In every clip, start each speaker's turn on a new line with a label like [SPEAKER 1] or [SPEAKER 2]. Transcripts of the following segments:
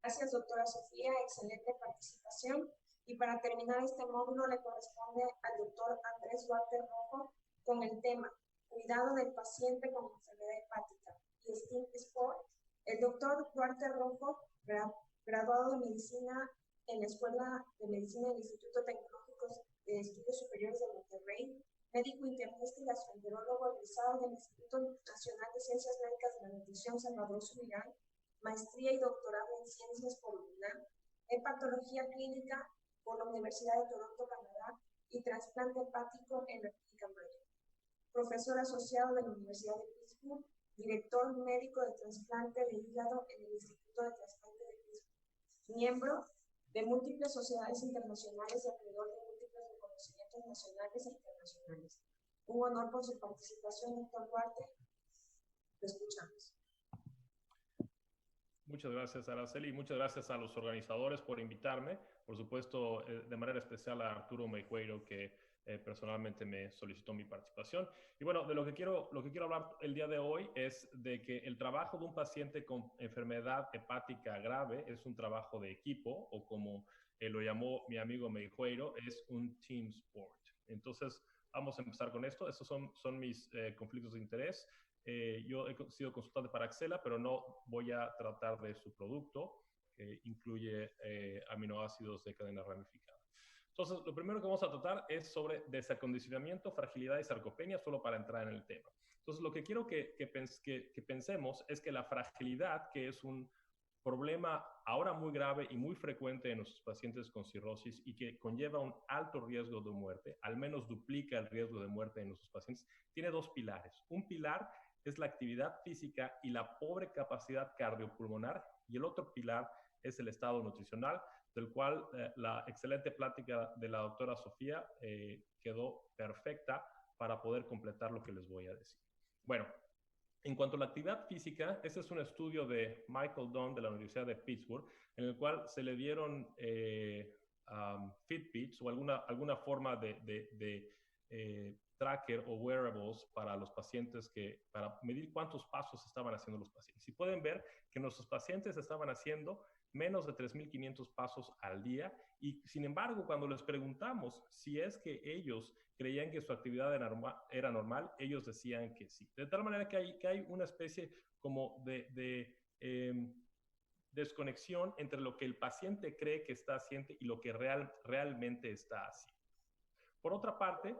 [SPEAKER 1] Gracias, doctora Sofía, excelente participación. Y para terminar este módulo le corresponde al doctor Andrés Duarte Rojo con el tema Cuidado del paciente con enfermedad hepática y STEAM Sport. El doctor Duarte Rojo, graduado de medicina en la Escuela de Medicina del Instituto Tecnológico de Estudios Superiores de Monterrey, médico internista y gastroenterólogo egresado del Instituto Nacional de Ciencias Médicas de la Nutrición Salvador Subirán, maestría y doctorado en ciencias por UNAM, en patología clínica por la Universidad de Toronto, Canadá, y trasplante hepático en República Mayo. Profesor asociado de la Universidad de Pittsburgh, director médico de trasplante de hígado en el Instituto de Trasplante de Pittsburgh, miembro de múltiples sociedades internacionales y acreedor de múltiples reconocimientos nacionales e internacionales. Un honor por su participación, doctor Duarte. Lo escuchamos.
[SPEAKER 2] Muchas gracias, Araceli, y muchas gracias a los organizadores por invitarme. Por supuesto, de manera especial a Arturo Meijueiro, que personalmente me solicitó mi participación. Y bueno, de lo que quiero hablar el día de hoy es de que el trabajo de un paciente con enfermedad hepática grave es un trabajo de equipo, o como lo llamó mi amigo Meijueiro, es un team sport. Entonces, vamos a empezar con esto. Estos son mis conflictos de interés. Yo he sido consultante para Axela, pero no voy a tratar de su producto, que incluye aminoácidos de cadena ramificada. Entonces, lo primero que vamos a tratar es sobre desacondicionamiento, fragilidad y sarcopenia, solo para entrar en el tema. Entonces, lo que quiero que pensemos es que la fragilidad, que es un problema ahora muy grave y muy frecuente en nuestros pacientes con cirrosis y que conlleva un alto riesgo de muerte, al menos duplica el riesgo de muerte en nuestros pacientes, tiene dos pilares. Un pilar es la actividad física y la pobre capacidad cardiopulmonar, y el otro pilar es el estado nutricional, del cual la excelente plática de la doctora Sofía quedó perfecta para poder completar lo que les voy a decir. Bueno, en cuanto a la actividad física, este es un estudio de Michael Dunn de la Universidad de Pittsburgh, en el cual se le dieron Fitbits o alguna forma de tracker o wearables para los pacientes, para medir cuántos pasos estaban haciendo los pacientes. Y pueden ver que nuestros pacientes estaban haciendo menos de 3.500 pasos al día, y sin embargo, cuando les preguntamos si es que ellos creían que su actividad era normal, ellos decían que sí. De tal manera que hay una especie como de desconexión entre lo que el paciente cree que está haciendo y lo que realmente está haciendo. Por otra parte,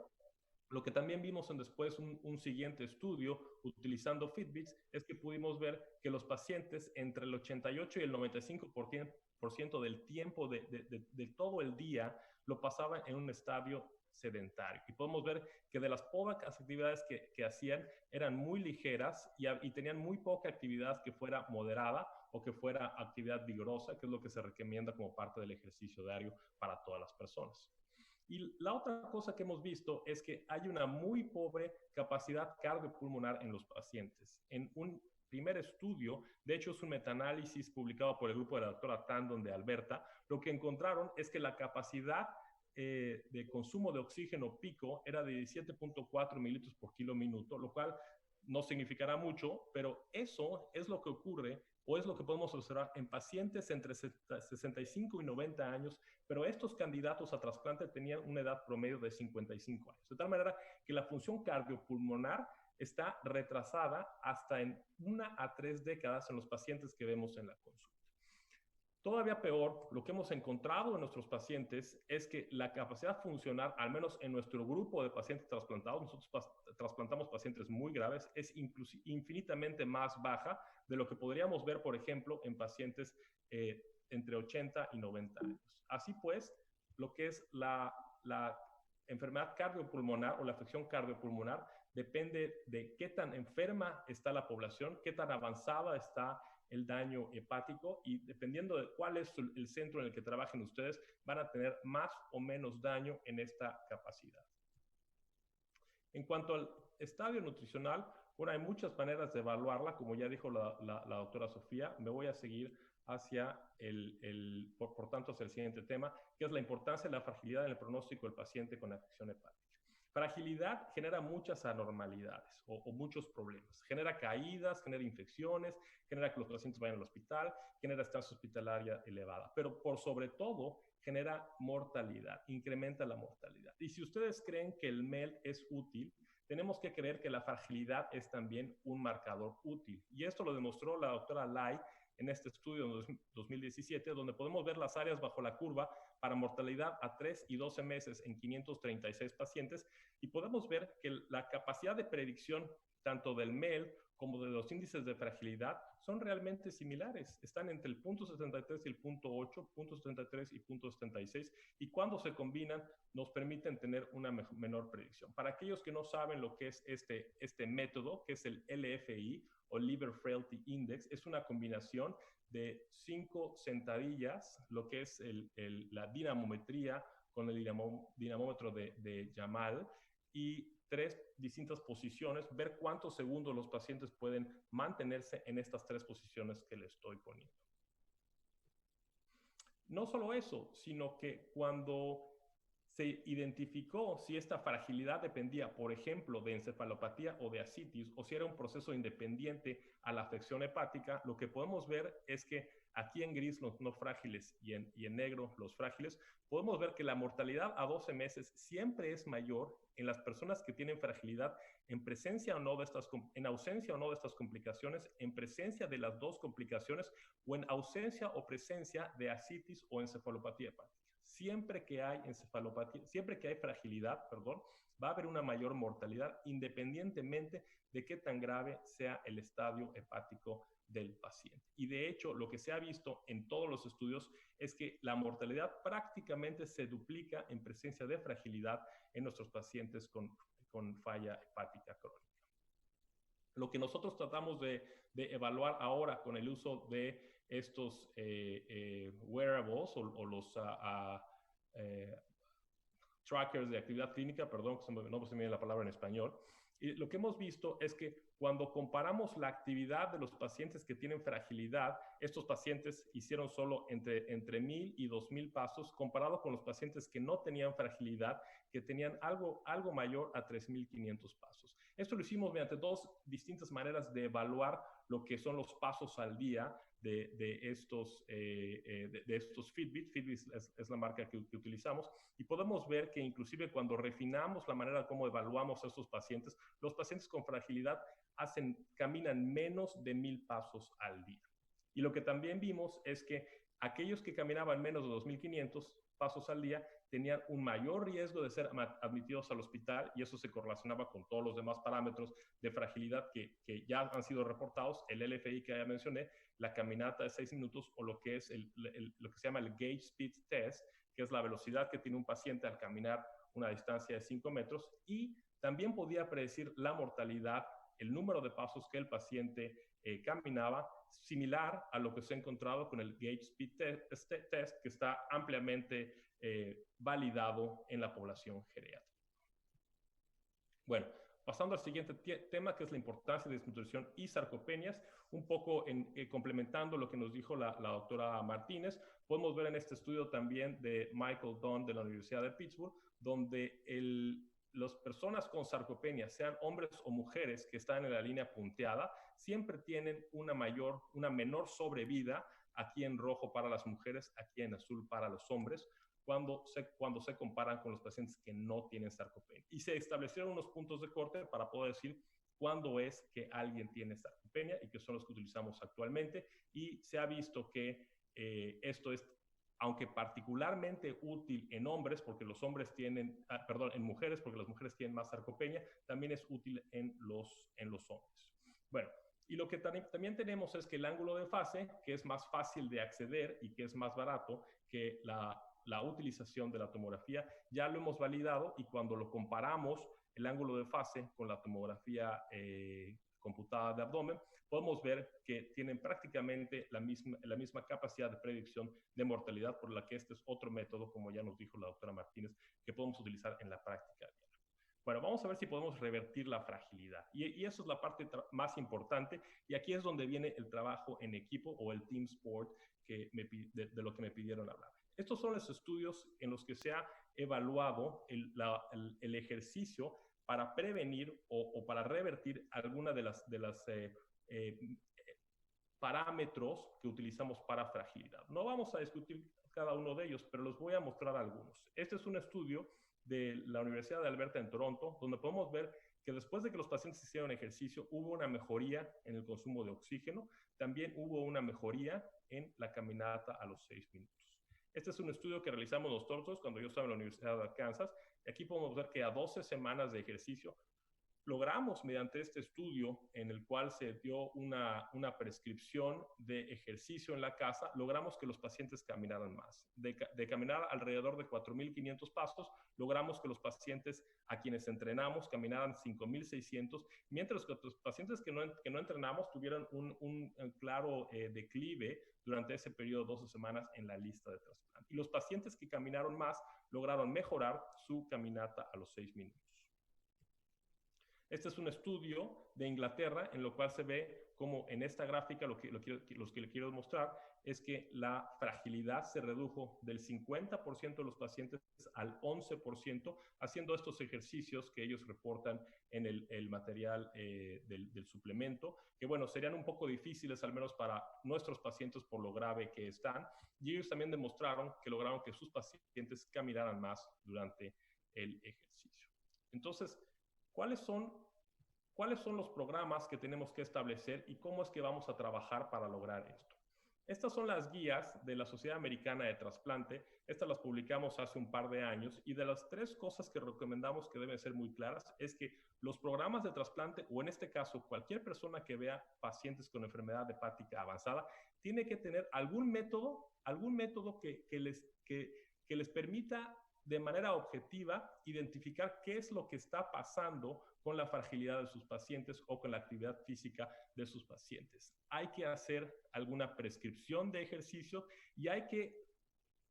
[SPEAKER 2] lo que también vimos en después un siguiente estudio utilizando Fitbits es que pudimos ver que los pacientes entre el 88 y el 95% del tiempo de todo el día lo pasaban en un estadio sedentario. Y podemos ver que de las pocas actividades que hacían eran muy ligeras y tenían muy poca actividad que fuera moderada o que fuera actividad vigorosa, que es lo que se recomienda como parte del ejercicio diario para todas las personas. Y la otra cosa que hemos visto es que hay una muy pobre capacidad cardiopulmonar en los pacientes. En un primer estudio, de hecho es un metaanálisis publicado por el grupo de la doctora Tandon de Alberta, lo que encontraron es que la capacidad de consumo de oxígeno pico era de 17.4 mililitros por kilo minuto, lo cual no significará mucho, pero eso es lo que ocurre o es lo que podemos observar en pacientes entre 65 y 90 años, pero estos candidatos a trasplante tenían una edad promedio de 55 años. De tal manera que la función cardiopulmonar está retrasada hasta en 1 a 3 décadas en los pacientes que vemos en la consulta. Todavía peor, lo que hemos encontrado en nuestros pacientes es que la capacidad funcional, al menos en nuestro grupo de pacientes trasplantados, nosotros trasplantamos pacientes muy graves, es infinitamente más baja de lo que podríamos ver, por ejemplo, en pacientes entre 80 y 90 años. Así pues, lo que es la enfermedad cardiopulmonar o la afección cardiopulmonar depende de qué tan enferma está la población, qué tan avanzada está el daño hepático, y dependiendo de cuál es el centro en el que trabajen ustedes, van a tener más o menos daño en esta capacidad. En cuanto al estadio nutricional, bueno, hay muchas maneras de evaluarla, como ya dijo la doctora Sofía. Me voy a seguir hacia por tanto, hacia el siguiente tema, que es la importancia de la fragilidad en el pronóstico del paciente con afección hepática. Fragilidad genera muchas anormalidades o muchos problemas. Genera caídas, genera infecciones, genera que los pacientes vayan al hospital, genera estancia hospitalaria elevada, pero por sobre todo genera mortalidad, incrementa la mortalidad. Y si ustedes creen que el MEL es útil, tenemos que creer que la fragilidad es también un marcador útil. Y esto lo demostró la doctora Lai en este estudio en 2017, donde podemos ver las áreas bajo la curva para mortalidad a 3 y 12 meses en 536 pacientes, y podemos ver que la capacidad de predicción tanto del MEL como de los índices de fragilidad son realmente similares. Están entre el 0.73 y el 0.8, 0.73 y 0.76, y cuando se combinan nos permiten tener una menor predicción. Para aquellos que no saben lo que es este método, que es el LFI o Liver Frailty Index, es una combinación de 5 sentadillas, lo que es la dinamometría con el dinamómetro de Jamal, y 3 distintas posiciones, ver cuántos segundos los pacientes pueden mantenerse en estas 3 posiciones que le estoy poniendo. No solo eso, sino que cuando se identificó si esta fragilidad dependía, por ejemplo, de encefalopatía o de ascitis, o si era un proceso independiente a la afección hepática, lo que podemos ver es que aquí en gris los no frágiles y en negro los frágiles, podemos ver que la mortalidad a 12 meses siempre es mayor en las personas que tienen fragilidad en presencia o no de en ausencia o no de estas complicaciones, en presencia de las dos complicaciones o en ausencia o presencia de ascitis o encefalopatía hepática. Siempre que hay encefalopatía, siempre que hay fragilidad, perdón, va a haber una mayor mortalidad independientemente de qué tan grave sea el estadio hepático del paciente. Y de hecho, lo que se ha visto en todos los estudios es que la mortalidad prácticamente se duplica en presencia de fragilidad en nuestros pacientes con falla hepática crónica. Lo que nosotros tratamos de evaluar ahora con el uso de estos wearables o los trackers de actividad clínica, perdón, no se me viene la palabra en español, y lo que hemos visto es que cuando comparamos la actividad de los pacientes que tienen fragilidad, estos pacientes hicieron solo entre 1,000 y 2,000 pasos, comparado con los pacientes que no tenían fragilidad, que tenían algo mayor a 3,500 pasos. Esto lo hicimos mediante 2 distintas maneras de evaluar lo que son los pasos al día de estos Fitbit. Fitbit es la marca que utilizamos, y podemos ver que inclusive cuando refinamos la manera como evaluamos a estos pacientes, los pacientes con fragilidad caminan menos de 1,000 pasos al día. Y lo que también vimos es que aquellos que caminaban menos de 2,500 pasos al día tenían un mayor riesgo de ser admitidos al hospital, y eso se correlacionaba con todos los demás parámetros de fragilidad que ya han sido reportados, el LFI que ya mencioné, la caminata de 6 minutos, o lo que es lo que se llama el Gauge Speed Test, que es la velocidad que tiene un paciente al caminar una distancia de 5 metros, y también podía predecir la mortalidad, el número de pasos que el paciente caminaba, similar a lo que se ha encontrado con el Gauge Speed Test, que está ampliamente validado en la población geriátrica. Bueno, pasando al siguiente tema, que es la importancia de desnutrición y sarcopenias, un poco complementando lo que nos dijo la doctora Martínez, podemos ver en este estudio también de Michael Dunn de la Universidad de Pittsburgh, donde las personas con sarcopenia, sean hombres o mujeres que están en la línea punteada, siempre tienen una menor sobrevida, aquí en rojo para las mujeres, aquí en azul para los hombres, cuando se comparan con los pacientes que no tienen sarcopenia. Y se establecieron unos puntos de corte para poder decir cuándo es que alguien tiene sarcopenia, y que son los que utilizamos actualmente, y se ha visto que esto es, aunque particularmente útil en hombres, porque los hombres tienen, en mujeres, porque las mujeres tienen más sarcopenia, también es útil en los hombres. Bueno, y lo que también tenemos es que el ángulo de fase, que es más fácil de acceder y que es más barato que la utilización de la tomografía, ya lo hemos validado, y cuando lo comparamos el ángulo de fase con la tomografía computada de abdomen, podemos ver que tienen prácticamente la misma capacidad de predicción de mortalidad, por la que este es otro método, como ya nos dijo la doctora Martínez, que podemos utilizar en la práctica diaria. Bueno, vamos a ver si podemos revertir la fragilidad. Y eso es la parte más importante. Y aquí es donde viene el trabajo en equipo o el team sport de lo que me pidieron hablar. Estos son los estudios en los que se ha evaluado el ejercicio para prevenir o para revertir alguna de las parámetros que utilizamos para fragilidad. No vamos a discutir cada uno de ellos, pero los voy a mostrar algunos. Este es un estudio de la Universidad de Alberta en Toronto, donde podemos ver que después de que los pacientes hicieron ejercicio, hubo una mejoría en el consumo de oxígeno, también hubo una mejoría en la caminata a los 6 minutos. Este es un estudio que realizamos nosotros cuando yo estaba en la Universidad de Arkansas. Aquí podemos ver que a 12 semanas de ejercicio logramos, mediante este estudio en el cual se dio una prescripción de ejercicio en la casa, logramos que los pacientes caminaran más. De caminar alrededor de 4,500 pasos, logramos que los pacientes a quienes entrenamos caminaran 5,600, mientras que los pacientes que no entrenamos tuvieran un claro declive durante ese periodo de 12 semanas en la lista de trasplante. Y los pacientes que caminaron más lograron mejorar su caminata a los 6 minutos. Este es un estudio de Inglaterra en lo cual se ve como en esta gráfica lo que le quiero mostrar es que la fragilidad se redujo del 50% de los pacientes al 11% haciendo estos ejercicios que ellos reportan en el material del suplemento, que bueno, serían un poco difíciles al menos para nuestros pacientes por lo grave que están, y ellos también demostraron que lograron que sus pacientes caminaran más durante el ejercicio. Entonces, ¿cuáles son los programas que tenemos que establecer y cómo es que vamos a trabajar para lograr esto? Estas son las guías de la Sociedad Americana de Trasplante. Estas las publicamos hace un par de años y de las 3 cosas que recomendamos que deben ser muy claras es que los programas de trasplante, o en este caso cualquier persona que vea pacientes con enfermedad hepática avanzada, tiene que tener algún método que les permita de manera objetiva identificar qué es lo que está pasando con la fragilidad de sus pacientes o con la actividad física de sus pacientes. Hay que hacer alguna prescripción de ejercicio y hay que,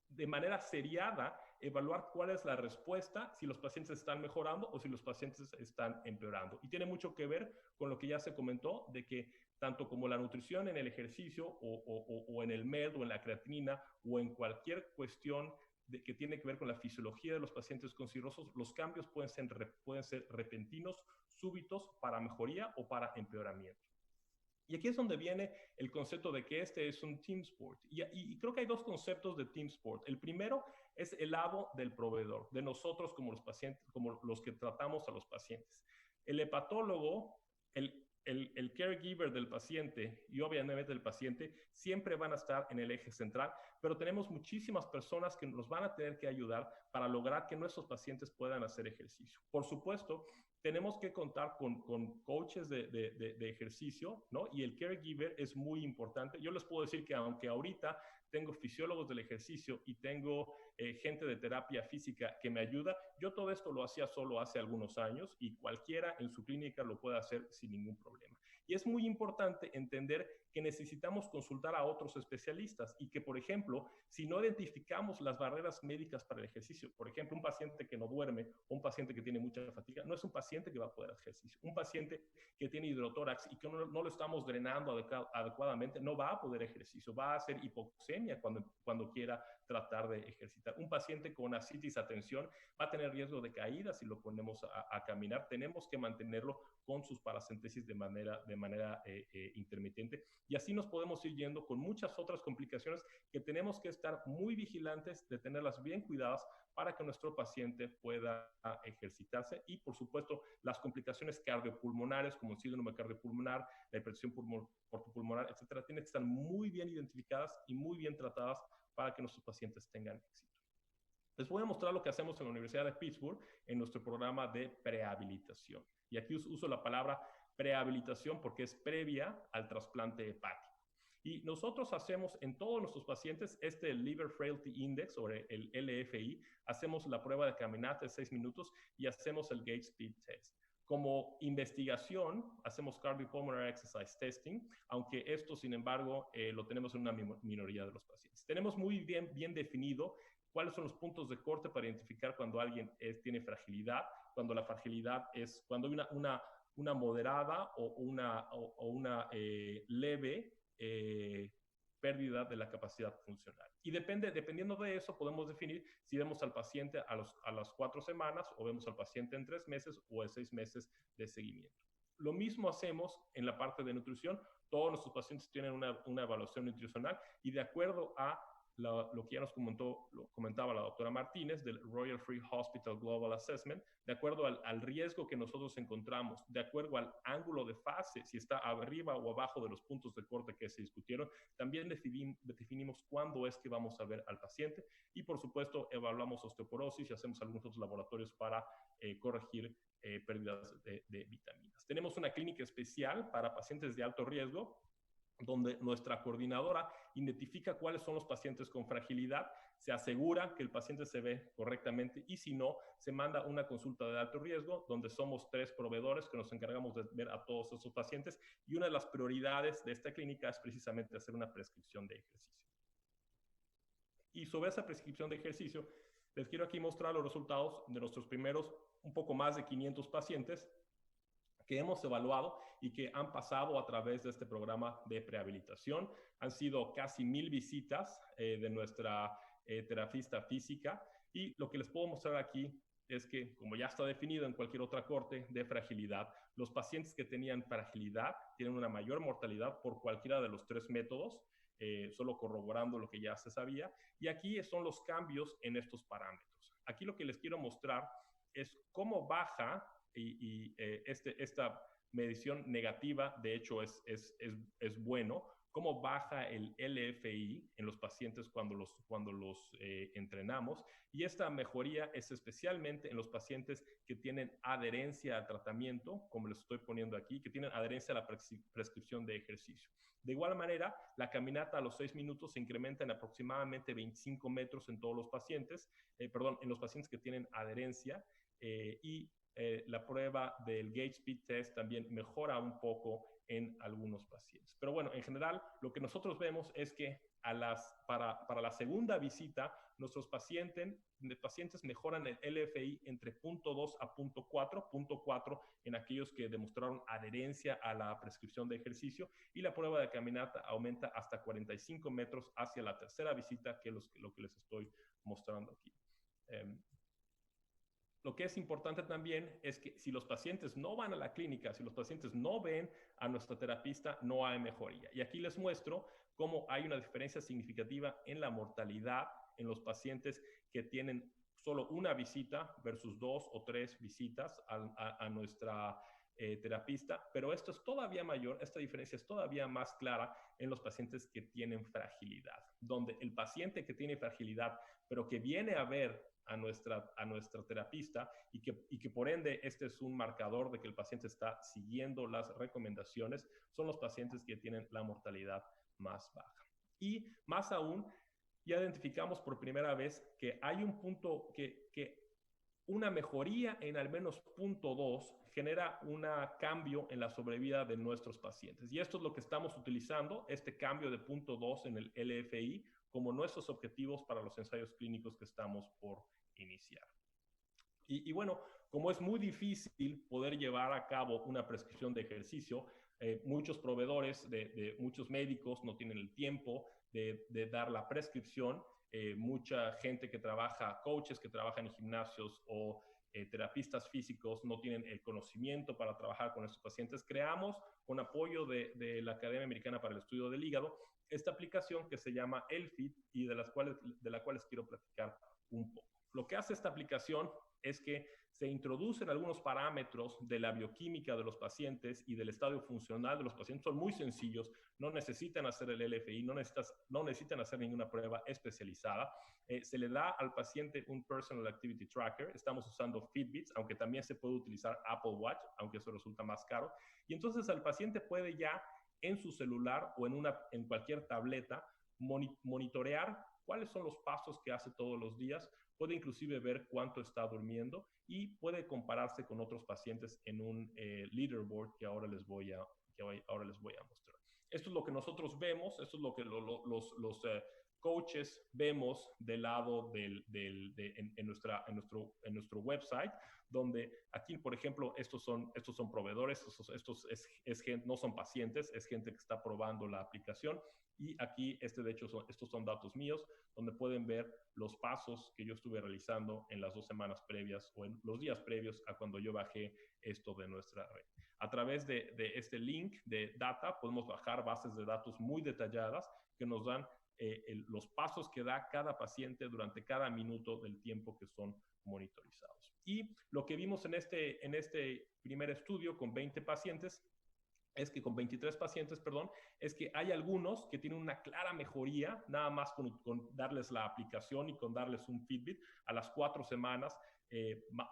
[SPEAKER 2] de manera seriada, evaluar cuál es la respuesta, si los pacientes están mejorando o si los pacientes están empeorando. Y tiene mucho que ver con lo que ya se comentó, de que tanto como la nutrición en el ejercicio o en el MED o en la creatinina o en cualquier cuestión que tiene que ver con la fisiología de los pacientes con cirrosis, los cambios pueden ser repentinos, súbitos, para mejoría o para empeoramiento. Y aquí es donde viene el concepto de que este es un team sport. Y creo que hay 2 conceptos de team sport. El primero es el lado del proveedor, de nosotros como los pacientes, como los que tratamos a los pacientes. El hepatólogo, el caregiver del paciente y obviamente el paciente siempre van a estar en el eje central, pero tenemos muchísimas personas que nos van a tener que ayudar para lograr que nuestros pacientes puedan hacer ejercicio. Por supuesto, tenemos que contar con coaches de ejercicio, ¿no? Y el caregiver es muy importante. Yo les puedo decir que aunque ahorita tengo fisiólogos del ejercicio y tengo gente de terapia física que me ayuda, yo todo esto lo hacía solo hace algunos años y cualquiera en su clínica lo puede hacer sin ningún problema. Y es muy importante entender que necesitamos consultar a otros especialistas y que, por ejemplo, si no identificamos las barreras médicas para el ejercicio, por ejemplo, un paciente que no duerme o un paciente que tiene mucha fatiga, no es un paciente que va a poder hacer ejercicio. Un paciente que tiene hidrotórax y que no lo estamos drenando adecuadamente, no va a poder ejercicio, va a hacer hipoxemia cuando quiera tratar de ejercitar. Un paciente con ascitis a tensión va a tener riesgo de caída si lo ponemos a caminar. Tenemos que mantenerlo con sus paracentesis de manera intermitente. Y así nos podemos ir yendo con muchas otras complicaciones que tenemos que estar muy vigilantes de tenerlas bien cuidadas para que nuestro paciente pueda ejercitarse. Y, por supuesto, las complicaciones cardiopulmonares, como el síndrome cardiopulmonar, la hipertensión portopulmonar, etcétera, tienen que estar muy bien identificadas y muy bien tratadas para que nuestros pacientes tengan éxito. Les voy a mostrar lo que hacemos en la Universidad de Pittsburgh en nuestro programa de prehabilitación. Y aquí uso la palabra prehabilitación porque es previa al trasplante hepático. Y nosotros hacemos en todos nuestros pacientes Liver Frailty Index o el LFI, hacemos la prueba de caminata de 6 minutos y hacemos el Gait Speed Test. Como investigación, hacemos Cardiopulmonary Exercise Testing, aunque esto, sin embargo, lo tenemos en una minoría de los pacientes. Tenemos muy bien definido cuáles son los puntos de corte para identificar cuando alguien tiene fragilidad cuando la fragilidad es, cuando hay una moderada o una leve pérdida de la capacidad funcional. Y dependiendo de eso, podemos definir si vemos al paciente a las 4 semanas o vemos al paciente en 3 meses o en 6 meses de seguimiento. Lo mismo hacemos en la parte de nutrición. Todos nuestros pacientes tienen una evaluación nutricional y de acuerdo a lo que ya nos comentaba la doctora Martínez del Royal Free Hospital Global Assessment, de acuerdo al riesgo que nosotros encontramos, de acuerdo al ángulo de fase, si está arriba o abajo de los puntos de corte que se discutieron, también definimos cuándo es que vamos a ver al paciente y por supuesto evaluamos osteoporosis y hacemos algunos otros laboratorios para corregir pérdidas de vitaminas. Tenemos una clínica especial para pacientes de alto riesgo, donde nuestra coordinadora identifica cuáles son los pacientes con fragilidad, se asegura que el paciente se ve correctamente y si no, se manda una consulta de alto riesgo, donde somos 3 proveedores que nos encargamos de ver a todos esos pacientes y una de las prioridades de esta clínica es precisamente hacer una prescripción de ejercicio. Y sobre esa prescripción de ejercicio, les quiero aquí mostrar los resultados de nuestros primeros un poco más de 500 pacientes que hemos evaluado y que han pasado a través de este programa de prehabilitación. Han sido casi 1000 visitas de nuestra terapista física y lo que les puedo mostrar aquí es que, como ya está definido en cualquier otra corte de fragilidad, los pacientes que tenían fragilidad tienen una mayor mortalidad por cualquiera de los 3 métodos, solo corroborando lo que ya se sabía. Y aquí son los cambios en estos parámetros. Aquí lo que les quiero mostrar es cómo baja esta medición negativa, de hecho, es bueno, cómo baja el LFI en los pacientes cuando los entrenamos. Y esta mejoría es especialmente en los pacientes que tienen adherencia al tratamiento, como les estoy poniendo aquí, que tienen adherencia a la prescripción de ejercicio. De igual manera, la caminata a los 6 minutos se incrementa en aproximadamente 25 metros en todos los pacientes, en los pacientes que tienen adherencia y la prueba del Gait Speed Test también mejora un poco en algunos pacientes. Pero bueno, en general, lo que nosotros vemos es que para la segunda visita, nuestros pacientes mejoran el LFI entre 0.2 a 0.4 en aquellos que demostraron adherencia a la prescripción de ejercicio y la prueba de caminata aumenta hasta 45 metros hacia la tercera visita, que es lo que les estoy mostrando aquí. Lo que es importante también es que si los pacientes no van a la clínica, si los pacientes no ven a nuestra terapista, no hay mejoría. Y aquí les muestro cómo hay una diferencia significativa en la mortalidad en los pacientes que tienen solo una visita versus 2 o 3 visitas a nuestra terapista, pero esto es todavía mayor, esta diferencia es todavía más clara en los pacientes que tienen fragilidad, donde el paciente que tiene fragilidad, pero que viene a ver a nuestra terapista y que por ende este es un marcador de que el paciente está siguiendo las recomendaciones, son los pacientes que tienen la mortalidad más baja. Y más aún, ya identificamos por primera vez que hay un punto que una mejoría en al menos 0.2 genera un cambio en la sobrevida de nuestros pacientes. Y esto es lo que estamos utilizando, este cambio de 0.2 en el LFI, como nuestros objetivos para los ensayos clínicos que estamos por iniciar. Y bueno, como es muy difícil poder llevar a cabo una prescripción de ejercicio, muchos proveedores muchos médicos no tienen el tiempo de dar la prescripción. Mucha gente que trabaja, coaches que trabajan en gimnasios o terapistas físicos no tienen el conocimiento para trabajar con estos pacientes. Creamos, con apoyo de la Academia Americana para el Estudio del Hígado, esta aplicación que se llama ELFIT y de la cual les quiero platicar un poco. Lo que hace esta aplicación es que se introducen algunos parámetros de la bioquímica de los pacientes y del estadio funcional de los pacientes. Son muy sencillos, no necesitan hacer el LFI, no necesitan hacer ninguna prueba especializada. Se le da al paciente un Personal Activity Tracker. Estamos usando Fitbits, aunque también se puede utilizar Apple Watch, aunque eso resulta más caro. Y entonces el paciente puede ya en su celular o en cualquier tableta monitorear cuáles son los pasos que hace todos los días, puede inclusive ver cuánto está durmiendo y puede compararse con otros pacientes en un leaderboard que ahora les voy a mostrar. Esto es lo que nosotros vemos, esto es lo que coaches vemos del lado en nuestro website, donde aquí, por ejemplo, estos son proveedores, es gente, no son pacientes, es gente que está probando la aplicación. Y aquí, de hecho, estos son datos míos, donde pueden ver los pasos que yo estuve realizando en las 2 semanas previas o en los días previos a cuando yo bajé esto de nuestra red. A través de este link de data podemos bajar bases de datos muy detalladas que nos dan los pasos que da cada paciente durante cada minuto del tiempo que son monitorizados. Y lo que vimos en este primer estudio con 20 pacientes es que con 23 pacientes, perdón, es que hay algunos que tienen una clara mejoría, nada más con darles la aplicación y con darles un Fitbit. A las 4 semanas,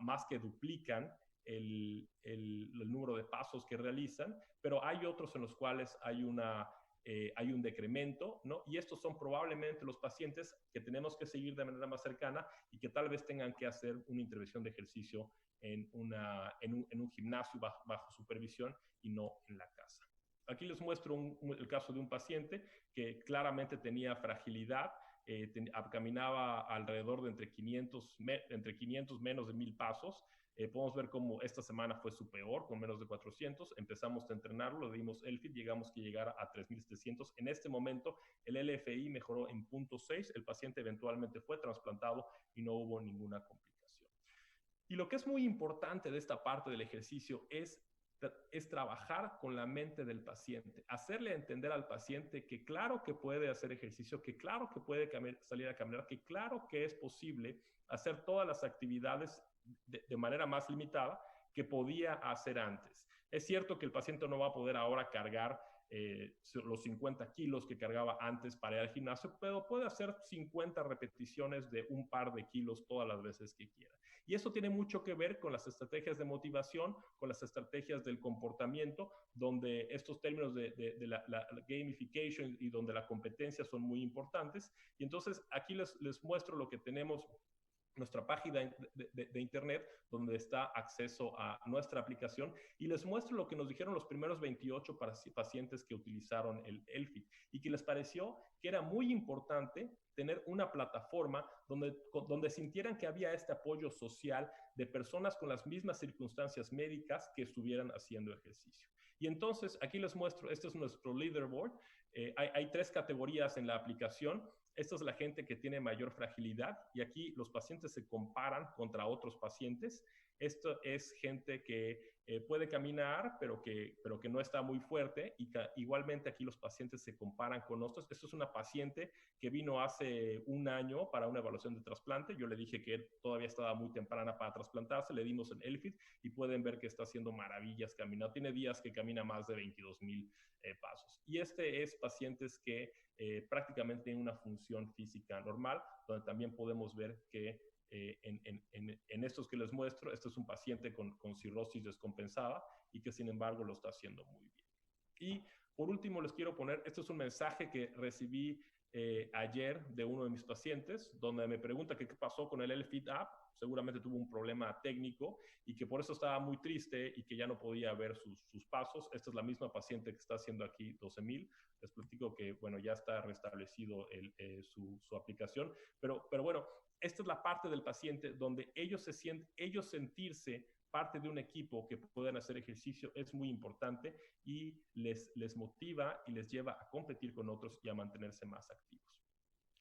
[SPEAKER 2] más que duplican el número de pasos que realizan, pero hay otros en los cuales hay un decremento, ¿no? Y estos son probablemente los pacientes que tenemos que seguir de manera más cercana y que tal vez tengan que hacer una intervención de ejercicio en un gimnasio bajo supervisión y no en la casa. Aquí les muestro el caso de un paciente que claramente tenía fragilidad, caminaba alrededor de entre 500 menos de 1000 pasos. Podemos ver cómo esta semana fue su peor, con menos de 400. Empezamos a entrenarlo, le dimos Elfit, llegamos que llegara a 3700. En este momento, el LFI mejoró en 0.6. El paciente eventualmente fue trasplantado y no hubo ninguna complicación. Y lo que es muy importante de esta parte del ejercicio es trabajar con la mente del paciente, hacerle entender al paciente que claro que puede hacer ejercicio, que claro que puede salir a caminar, que claro que es posible hacer todas las actividades de manera más limitada que podía hacer antes. Es cierto que el paciente no va a poder ahora cargar los 50 kilos que cargaba antes para ir al gimnasio, pero puede hacer 50 repeticiones de un par de kilos todas las veces que quiera. Y eso tiene mucho que ver con las estrategias de motivación, con las estrategias del comportamiento, donde estos términos de la gamification y donde la competencia son muy importantes. Y entonces aquí les muestro lo que tenemos, nuestra página de internet, donde está acceso a nuestra aplicación, y les muestro lo que nos dijeron los primeros 28 pacientes que utilizaron el Elfit y que les pareció que era muy importante tener una plataforma donde sintieran que había este apoyo social de personas con las mismas circunstancias médicas que estuvieran haciendo ejercicio. Y entonces aquí les muestro, este es nuestro leaderboard. Hay 3 categorías en la aplicación. Esta es la gente que tiene mayor fragilidad y aquí los pacientes se comparan contra otros pacientes. Esto es gente que puede caminar, pero que no está muy fuerte, y igualmente aquí los pacientes se comparan con otros. Esto es una paciente que vino hace un año para una evaluación de trasplante. Yo le dije que todavía estaba muy temprana para trasplantarse, le dimos en Elfit y pueden ver que está haciendo maravillas caminando. Tiene días que camina más de 22,000 pasos. Y este es pacientes que prácticamente tienen una función física normal, donde también podemos ver que en estos que les muestro, este es un paciente con cirrosis descompensada y que sin embargo lo está haciendo muy bien. Y por último les quiero poner, este es un mensaje que recibí ayer de uno de mis pacientes, donde me pregunta que qué pasó con el Elfit app. Seguramente tuvo un problema técnico y que por eso estaba muy triste y que ya no podía ver sus pasos. Esta es la misma paciente que está haciendo aquí 12,000. Les platico que, bueno, ya está restablecido su aplicación, pero bueno, esta es la parte del paciente donde ellos sentirse parte de un equipo que pueden hacer ejercicio es muy importante y les motiva y les lleva a competir con otros y a mantenerse más activos.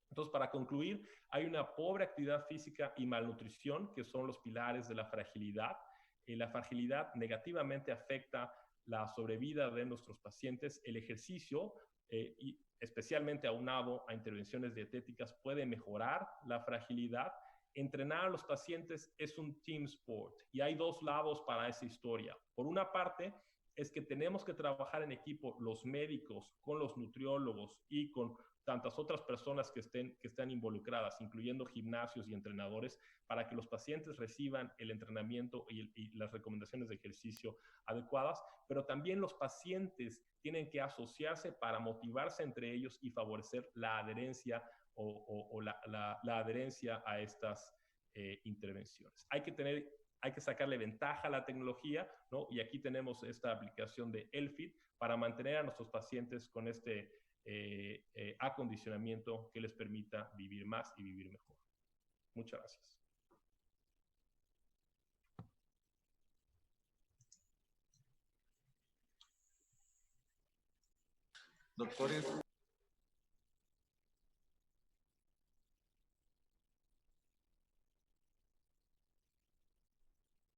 [SPEAKER 2] Entonces, para concluir, hay una pobre actividad física y malnutrición, que son los pilares de la fragilidad. La fragilidad negativamente afecta la sobrevida de nuestros pacientes. El ejercicio, y especialmente aunado a intervenciones dietéticas, puede mejorar la fragilidad. Entrenar a los pacientes es un team sport y hay 2 lados para esa historia. Por una parte, es que tenemos que trabajar en equipo los médicos con los nutriólogos y con tantas otras personas que estén involucradas, incluyendo gimnasios y entrenadores, para que los pacientes reciban el entrenamiento y las recomendaciones de ejercicio adecuadas, pero también los pacientes tienen que asociarse para motivarse entre ellos y favorecer la adherencia o la adherencia a estas intervenciones. Hay que sacarle ventaja a la tecnología, ¿no? Y aquí tenemos esta aplicación de Elfit para mantener a nuestros pacientes con este acondicionamiento que les permita vivir más y vivir mejor. Muchas gracias.
[SPEAKER 3] Doctores.